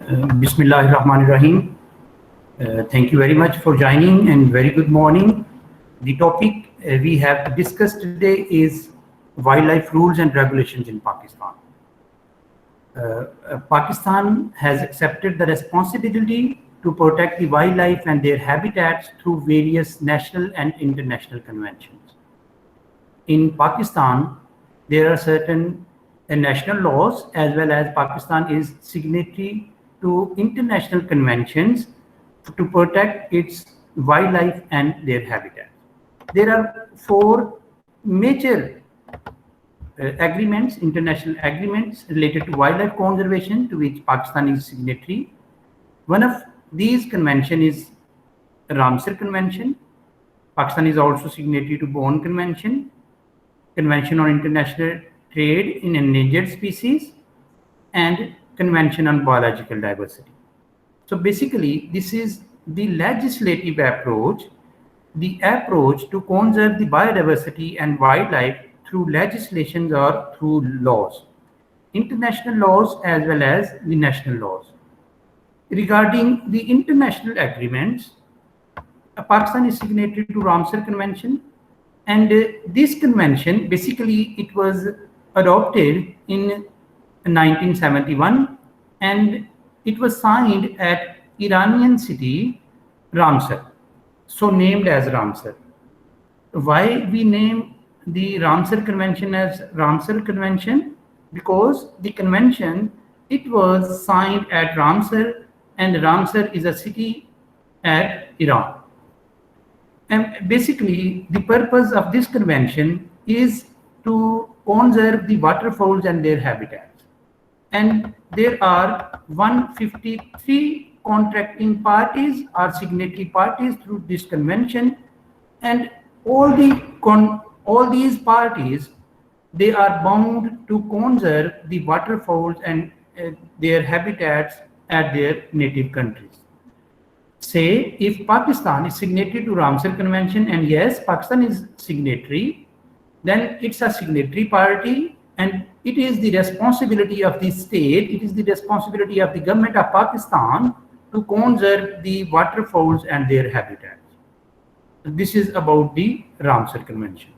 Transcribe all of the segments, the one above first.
Bismillahirrahmanirrahim. Thank you very much for joining and very good morning. The topic we have to discuss today is wildlife rules and regulations in Pakistan. Pakistan has accepted the responsibility to protect the wildlife and their habitats through various national and international conventions. In Pakistan, there are certain national laws, as well as Pakistan is signatory to international conventions to protect its wildlife and their habitat. There are four major agreements, international agreements related to wildlife conservation to which Pakistan is signatory. One of these conventions is Ramsar Convention. Pakistan is also signatory to Bonn Convention, Convention on International Trade in Endangered Species, and Convention on Biological Diversity. So basically, this is the legislative approach, the approach to conserve the biodiversity and wildlife through legislations or through laws, international laws as well as the national laws. Regarding the international agreements, Pakistan is signatory to Ramsar Convention, and this convention, basically it was adopted in 1971 and it was signed at Iranian city Ramsar, so named as Ramsar. Why we name the Ramsar Convention as Ramsar Convention? Because the convention, it was signed at Ramsar, and Ramsar is a city at Iran. And basically, the purpose of this convention is to conserve the waterfowls and their habitats. And there are 153 contracting parties or signatory parties through this convention, and all these parties, they are bound to conserve the waterfowls and their habitats at their native countries. Say, if Pakistan is signatory to Ramsar Convention, and yes, Pakistan is signatory, then it's a signatory party, and it is the responsibility of the state, it is the responsibility of the government of Pakistan to conserve the waterfowls and their habitats. This is about the Ramsar Convention.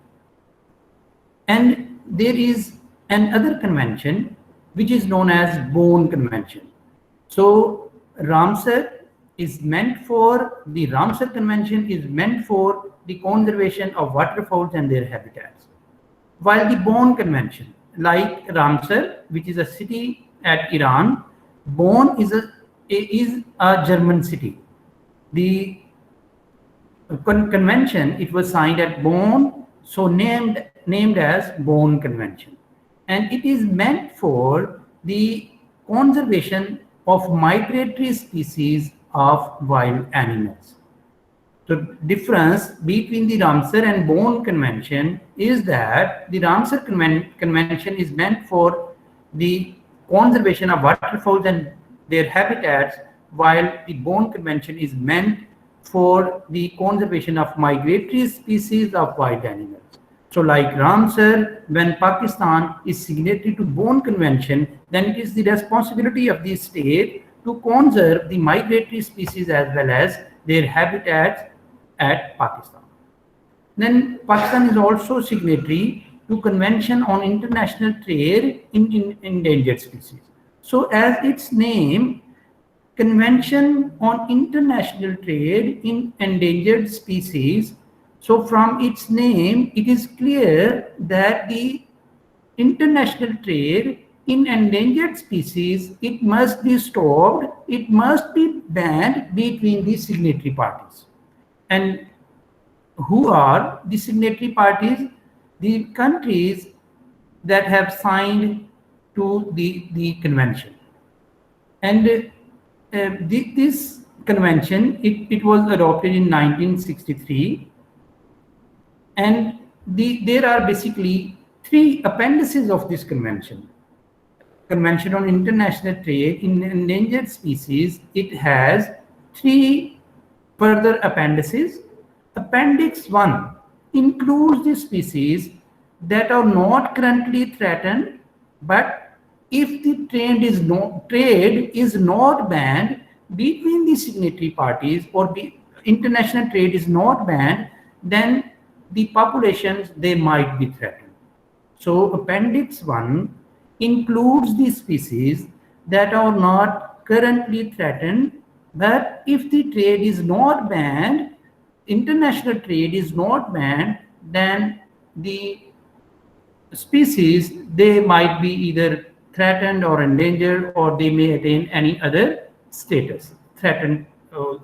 And there is another convention which is known as Bonn Convention. So Ramsar Convention is meant for the conservation of waterfowls and their habitats. While the Bonn Convention, like Ramsar, which is a city at Iran, Bonn is a German city. The convention, it was signed at Bonn, so named as Bonn Convention. And it is meant for the conservation of migratory species of wild animals. The difference between the Ramsar and Bonn Convention is that the Ramsar Convention is meant for the conservation of waterfowls and their habitats, while the Bonn Convention is meant for the conservation of migratory species of wild animals. So like Ramsar, when Pakistan is signatory to Bonn Convention, then it is the responsibility of the state to conserve the migratory species as well as their habitats at Pakistan. Then Pakistan is also signatory to Convention on International Trade in Endangered Species. So as its name, Convention on International Trade in Endangered Species, so from its name, it is clear that the international trade in endangered species, it must be stopped, it must be banned between the signatory parties. And who are the signatory parties? The countries that have signed to the convention. And this convention, it was adopted in 1963. And there are basically three appendices of this convention. Convention on International Trade in Endangered Species, it has three further appendices. Appendix 1 includes the species that are not currently threatened but if the trade is not banned between the signatory parties, or the international trade is not banned, then the populations, they might be threatened. So Appendix 1 includes the species that are not currently threatened, but if the trade is not banned, international trade is not banned, then the species, they might be either threatened or endangered, or they may attain any other status, threatened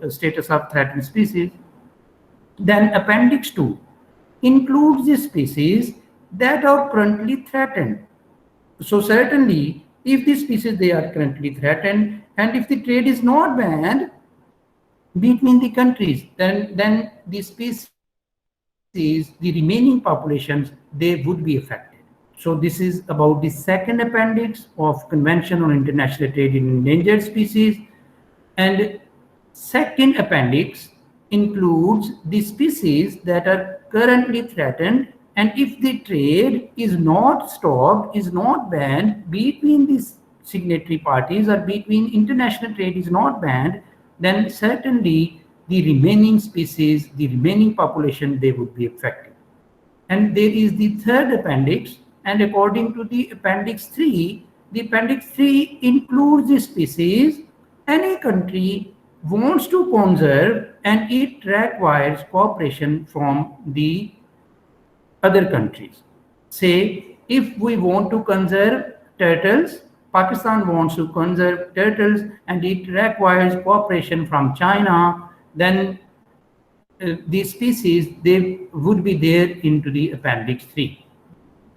status of threatened species. Then Appendix 2 includes the species that are currently threatened. So certainly, if the species, they are currently threatened, and if the trade is not banned between the countries, then the species, the remaining populations, they would be affected. So this is about the second appendix of Convention on International Trade in Endangered Species. And second appendix includes the species that are currently threatened, and if the trade is not stopped, is not banned between these signatory parties, or between international trade is not banned, then certainly the remaining species, the remaining population, they would be affected. And there is the third appendix, and according to the Appendix 3, the Appendix 3 includes the species any country wants to conserve, and it requires cooperation from the other countries. Say, if we want to conserve turtles, Pakistan wants to conserve turtles, and it requires cooperation from China, then these species, they would be there into the Appendix 3.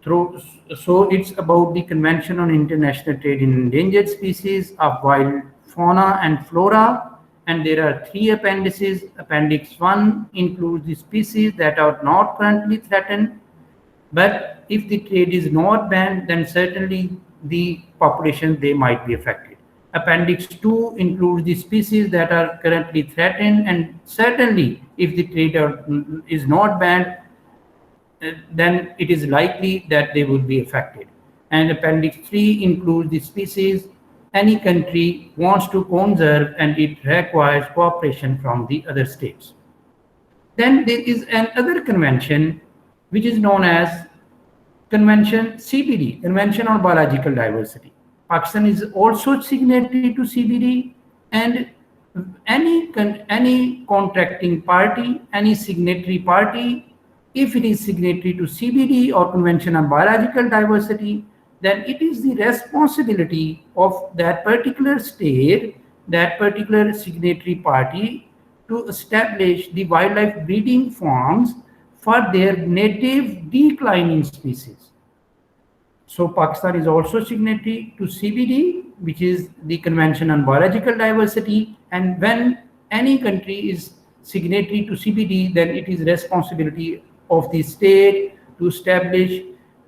So it's about the Convention on International Trade in Endangered Species of Wild Fauna and Flora, and there are 3 appendices. Appendix 1 includes the species that are not currently threatened, but if the trade is not banned, then certainly the population, they might be affected. Appendix 2 includes the species that are currently threatened, and certainly if the trade is not banned, then it is likely that they would be affected. And Appendix 3 includes the species any country wants to conserve, and it requires cooperation from the other states. Then there is another convention which is known as Convention CBD, Convention on Biological Diversity. Pakistan is also signatory to CBD, and any contracting party, any signatory party, if it is signatory to CBD or Convention on Biological Diversity, then it is the responsibility of that particular state, that particular signatory party, to establish the wildlife breeding farms for their native declining species. So Pakistan is also signatory to CBD, which is the Convention on Biological Diversity, and when any country is signatory to CBD, then it is responsibility of the state to establish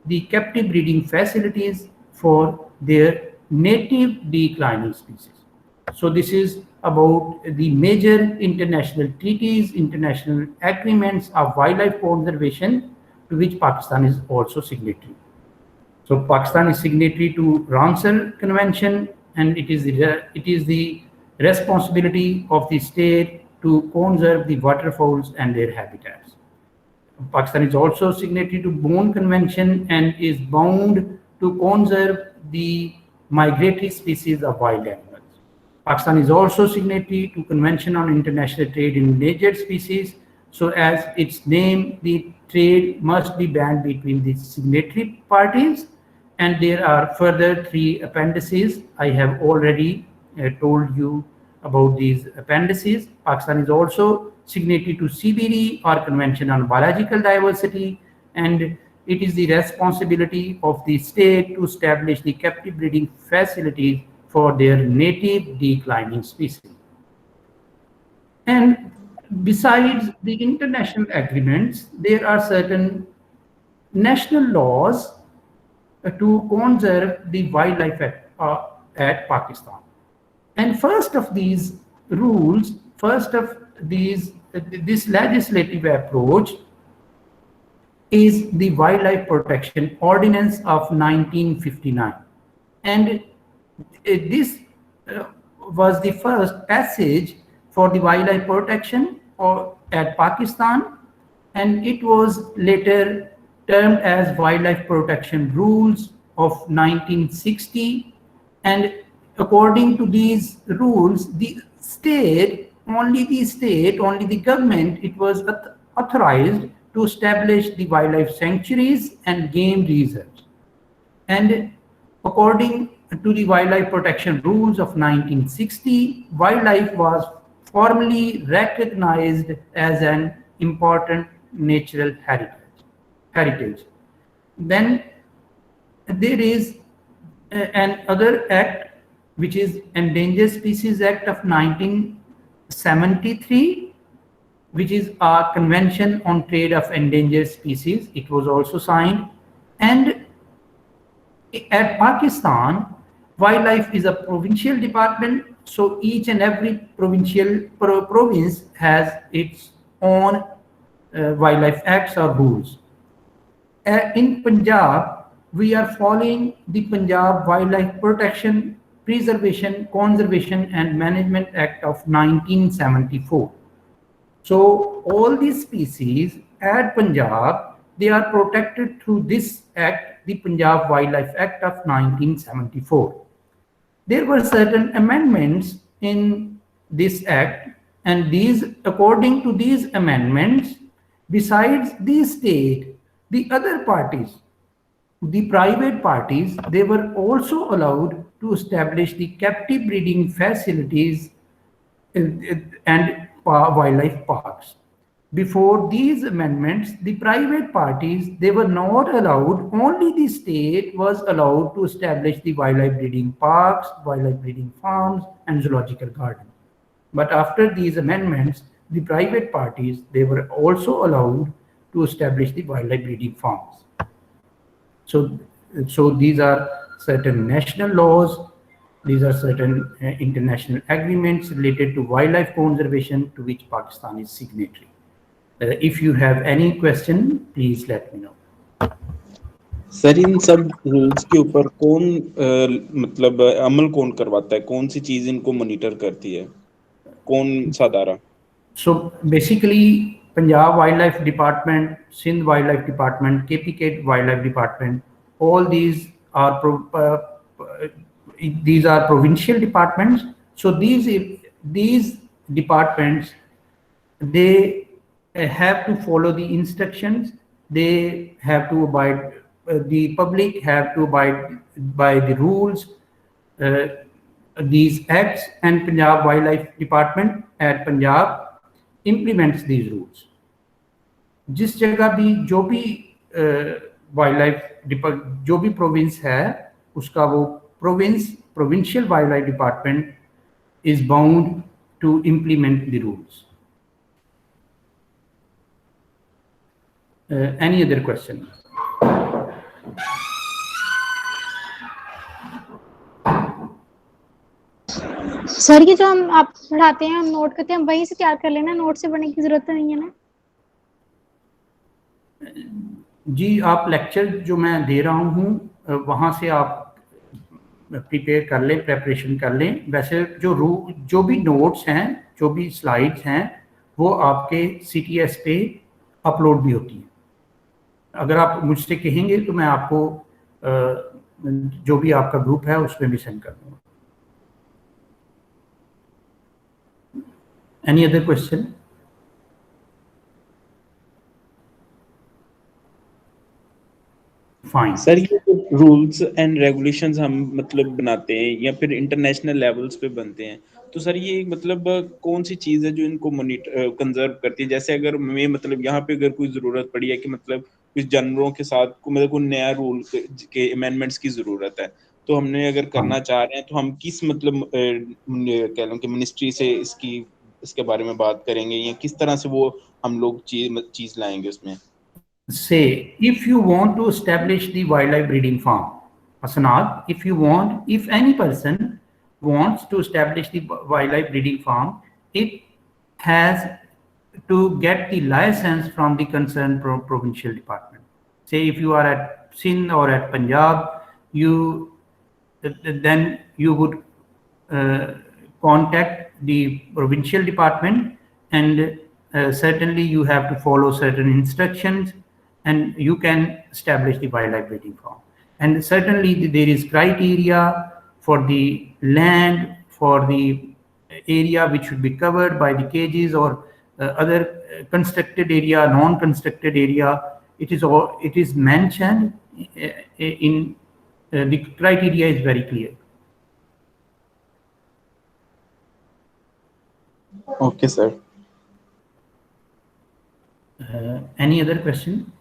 the captive breeding facilities for their native declining species. So this is about the major international treaties, international agreements of wildlife conservation to which Pakistan is also signatory. So Pakistan is signatory to Ramsar Convention, and it is the responsibility of the state to conserve the waterfowls and their habitats. Pakistan is also signatory to Bonn Convention and is bound to conserve the migratory species of wild animals. Pakistan is also signatory to Convention on International Trade in Endangered Species. So as its name, the trade must be banned between the signatory parties, and there are further 3 appendices. I have already told you about these appendices. Pakistan is also signatory to CBD or Convention on Biological Diversity, and it is the responsibility of the state to establish the captive breeding facilities for their native declining species. And besides the international agreements, there are certain national laws to conserve the wildlife at Pakistan. And first of these rules, this legislative approach is the Wildlife Protection Ordinance of 1959. And this was the first passage for the wildlife protection at Pakistan, and it was later termed as Wildlife Protection Rules of 1960. And according to these rules, the only the government, it was authorized to establish the wildlife sanctuaries and game reserves. And according to the Wildlife Protection Rules of 1960, wildlife was formally recognized as an important natural heritage. Then there is another act, which is Endangered Species Act of 1973, which is a Convention on Trade of Endangered Species. It was also signed. And at Pakistan, wildlife is a provincial department, so each and every province has its own wildlife acts or rules. In Punjab, we are following the Punjab Wildlife Protection, Preservation, Conservation and Management Act of 1974. So all these species at Punjab, they are protected through this act, the Punjab Wildlife Act of 1974. There were certain amendments in this act, and according to these amendments, besides the state, the other parties, the private parties, they were also allowed to establish the captive breeding facilities and wildlife parks. Before these amendments, the private parties, they were not allowed, only the state was allowed to establish the wildlife breeding parks, wildlife breeding farms, and zoological gardens. But after these amendments, the private parties, they were also allowed to establish the wildlife breeding farms. So these are certain national laws, these are certain international agreements related to wildlife conservation to which Pakistan is signatory. If you have any question, please let me know. Sir इन सब rules के ऊपर कौन मतलब अमल कौन करवाता है, कौन सी चीज इनको मॉनिटर करती है, कौन सा अदारा? So basically Punjab Wildlife Department, Sindh Wildlife Department, KPK Wildlife Department, all these are provincial departments. So these departments, they have to follow the instructions, they have to abide, the public have to abide by the rules, these acts, and Punjab Wildlife Department at Punjab implements these rules. जिस जगह भी जो भी जो भी province है, उसका वो provincial wildlife department is bound to implement the rules. Any other question? Sir ये जो हम आप पढ़ाते हैं, हम नोट करते हैं, वहीं से तैयार कर लेना, नोट से पढ़ने की जरूरत नहीं है ना? जी, आप लेक्चर जो मैं दे रहा हूँ वहाँ से आप प्रिपेयर कर लें, प्रेपरेशन कर लें. वैसे जो भी नोट्स हैं, जो भी स्लाइड्स हैं, वो आपके CTS पे अपलोड भी होती हैं. अगर आप मुझसे कहेंगे तो मैं आपको जो भी आपका ग्रुप है उसमें भी सेंड कर दूँगा. Any other question? Fine. Sir ये रूल्स एंड रेगुलेशंस हम मतलब बनाते हैं या फिर इंटरनेशनल लेवल्स पे बनते हैं, तो सर ये मतलब कौन सी चीज़ है जो इनको मॉनिटर कंजर्व करती है? जैसे अगर मैं मतलब यहाँ पे अगर कोई ज़रूरत पड़ी है कि मतलब कुछ जानवरों के साथ मतलब कोई नया रूल के अमेंडमेंट्स की ज़रूरत है, तो हमने अगर करना चाह रहे हैं तो हम किस मतलब कह लो कि मिनिस्ट्री से इसके बारे में बात करेंगे या किस तरह से वो हम लोग चीज लाएंगे उसमें? Say, if you want to establish the wildlife breeding farm, Hasanat, if any person wants to establish the wildlife breeding farm, it has to get the license from the concerned provincial department. Say if you are at Sindh or at Punjab, you then you would contact the provincial department, and certainly you have to follow certain instructions, and you can establish the wildlife breeding farm. And certainly there is criteria for the land, for the area which should be covered by the cages or other constructed area, non-constructed area. It is mentioned in the criteria is very clear. Okay, sir. Any other question?